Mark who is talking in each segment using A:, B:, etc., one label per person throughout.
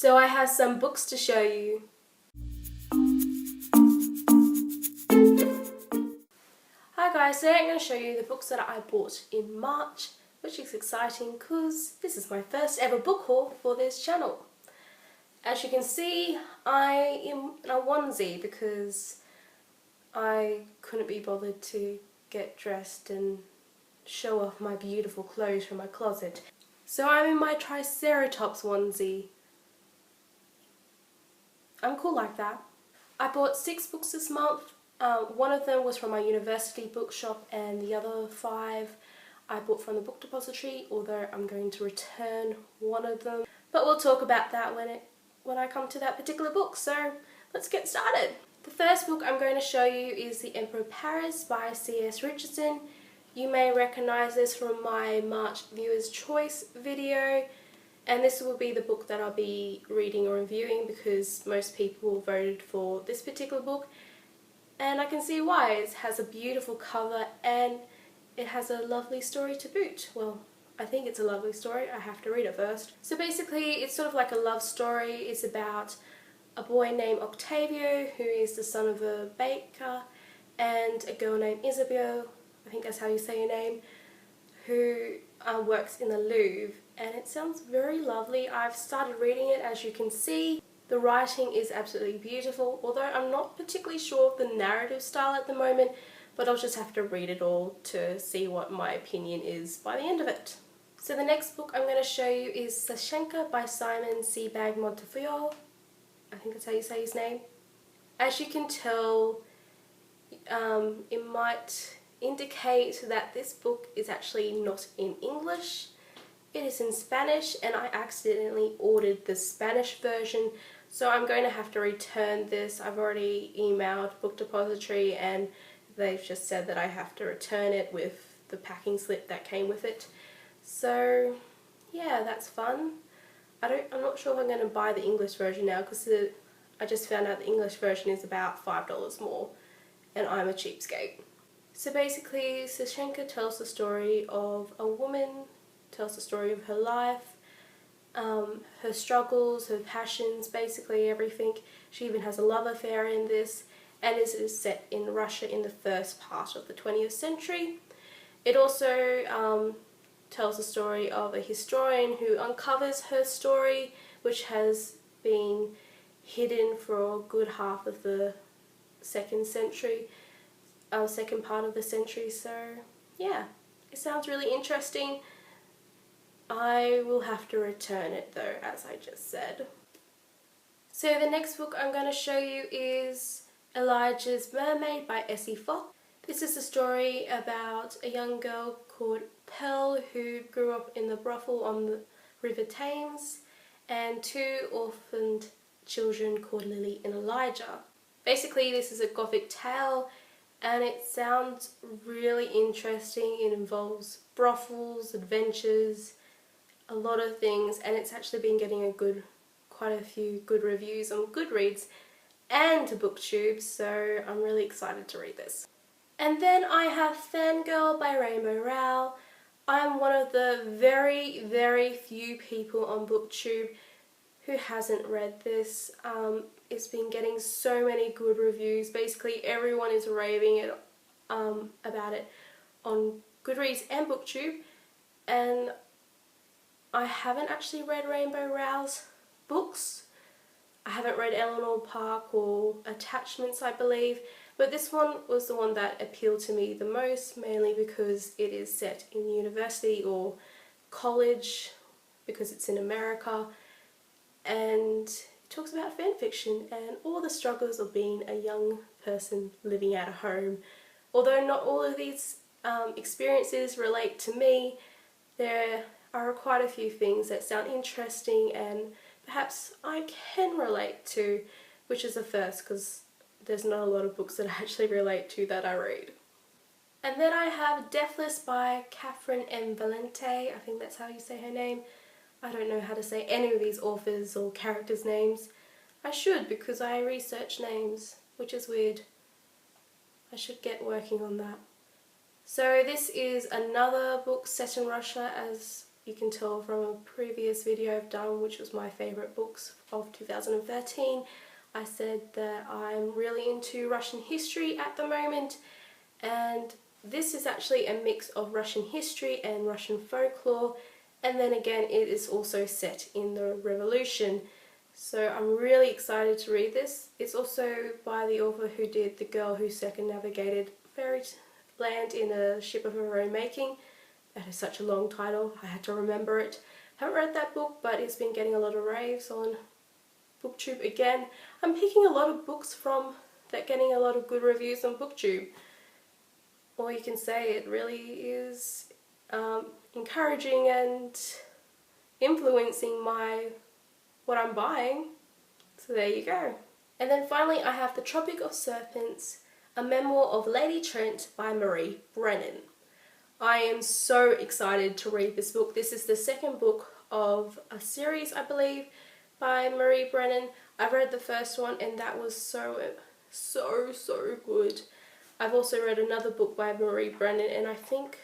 A: So I have some books to show you. Hi guys, today I'm going to show you the books that I bought in March, which is exciting because this is my first ever book haul for this channel. As you can see, I am in a onesie because I couldn't be bothered to get dressed and show off my beautiful clothes from my closet. So I'm in my Triceratops onesie. I'm cool like that. I bought 6 books this month. One of them was from my university bookshop and the other 5 I bought from the book depository, although I'm going to return one of them. But we'll talk about that when I come to that particular book, so let's get started. The first book I'm going to show you is The Emperor Paris by C.S. Richardson. You may recognise this from my March Viewer's Choice video. And this will be the book that I'll be reading or reviewing because most people voted for this particular book. And I can see why. It has a beautiful cover and it has a lovely story to boot. Well, I think it's a lovely story. I have to read it first. So basically it's sort of like a love story. It's about a boy named Octavio, who is the son of a baker, and a girl named Isabel, I think that's how you say your name, who works in the Louvre. And it sounds very lovely. I've started reading it, as you can see. The writing is absolutely beautiful, although I'm not particularly sure of the narrative style at the moment, but I'll just have to read it all to see what my opinion is by the end of it. So the next book I'm going to show you is Sashenka by Sebag Montefiore. I think that's how you say his name. As you can tell, it might indicate that this book is actually not in English. It is in Spanish and I accidentally ordered the Spanish version, so I'm going to have to return this. I've already emailed Book Depository and they've just said that I have to return it with the packing slip that came with it. So yeah, that's fun. I'm not sure if I'm going to buy the English version now because I just found out the English version is about $5 more and I'm a cheapskate. So basically Sashenka tells the story of a woman, tells the story of her life, her struggles, her passions, basically everything. She even has a love affair in this, and this is set in Russia in the first part of the 20th century. It also tells the story of a historian who uncovers her story, which has been hidden for a good half of the second part of the century. So yeah, it sounds really interesting. I will have to return it though, as I just said. So the next book I'm going to show you is Elijah's Mermaid by Essie. This is a story about a young girl called Pearl who grew up in the brothel on the River Thames, and 2 orphaned children called Lily and Elijah. Basically this is a gothic tale and it sounds really interesting. It involves brothels, adventures, a lot of things, and it's actually been getting quite a few good reviews on Goodreads and BookTube, so I'm really excited to read this. And then I have Fangirl by Rowell. I'm one of the very, very few people on BookTube who hasn't read this. It's been getting so many good reviews. Basically everyone is raving about it on Goodreads and BookTube, and I haven't actually read Rowell's books. I haven't read Eleanor Park or Attachments, I believe, but this one was the one that appealed to me the most, mainly because it is set in university or college, because it's in America, and it talks about fan fiction and all the struggles of being a young person living at a home. Although not all of these experiences relate to me, there are quite a few things that sound interesting and perhaps I can relate to, which is a first because there's not a lot of books that I actually relate to that I read. And then I have Deathless by Catherynne and Valente. I think that's how you say her name. I don't know how to say any of these authors or characters' names. I should, because I research names, which is weird. I should get working on that. So this is another book set in Russia, as you can tell from a previous video I've done, which was my favourite books of 2013, I said that I'm really into Russian history at the moment, and this is actually a mix of Russian history and Russian folklore, and then again it is also set in the revolution. So I'm really excited to read this. It's also by the author who did The Girl Who Circumnavigated Fairyland in a Ship of Her Own Making. That is such a long title, I had to remember it. Haven't read that book, but it's been getting a lot of raves on BookTube again. I'm picking a lot of books from that getting a lot of good reviews on BookTube. All you can say, it really is encouraging and influencing what I'm buying. So there you go. And then finally I have The Tropic of Serpents, a memoir of Lady Trent by Marie Brennan. I am so excited to read this book. This is the second book of a series, I believe, by Marie Brennan. I read the first one and that was so good. I've also read another book by Marie Brennan, and I think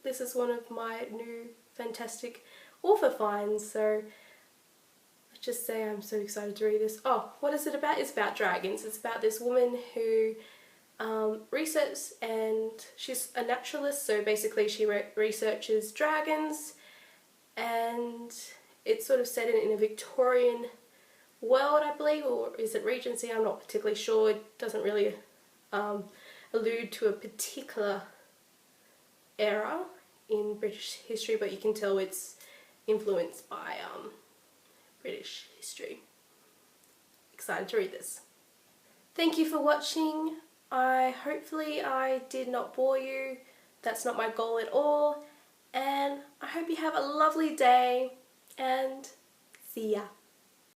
A: this is one of my new fantastic author finds, so let's just say I'm so excited to read this. Oh, what is it about? It's about dragons. It's about this woman who researches, and she's a naturalist, so basically she researches dragons, and it's sort of set in a Victorian world, I believe, or is it Regency? I'm not particularly sure. It doesn't really allude to a particular era in British history, but you can tell it's influenced by British history. Excited to read this. Thank you for watching. Hopefully I did not bore you. That's not my goal at all. And I hope you have a lovely day, and see ya.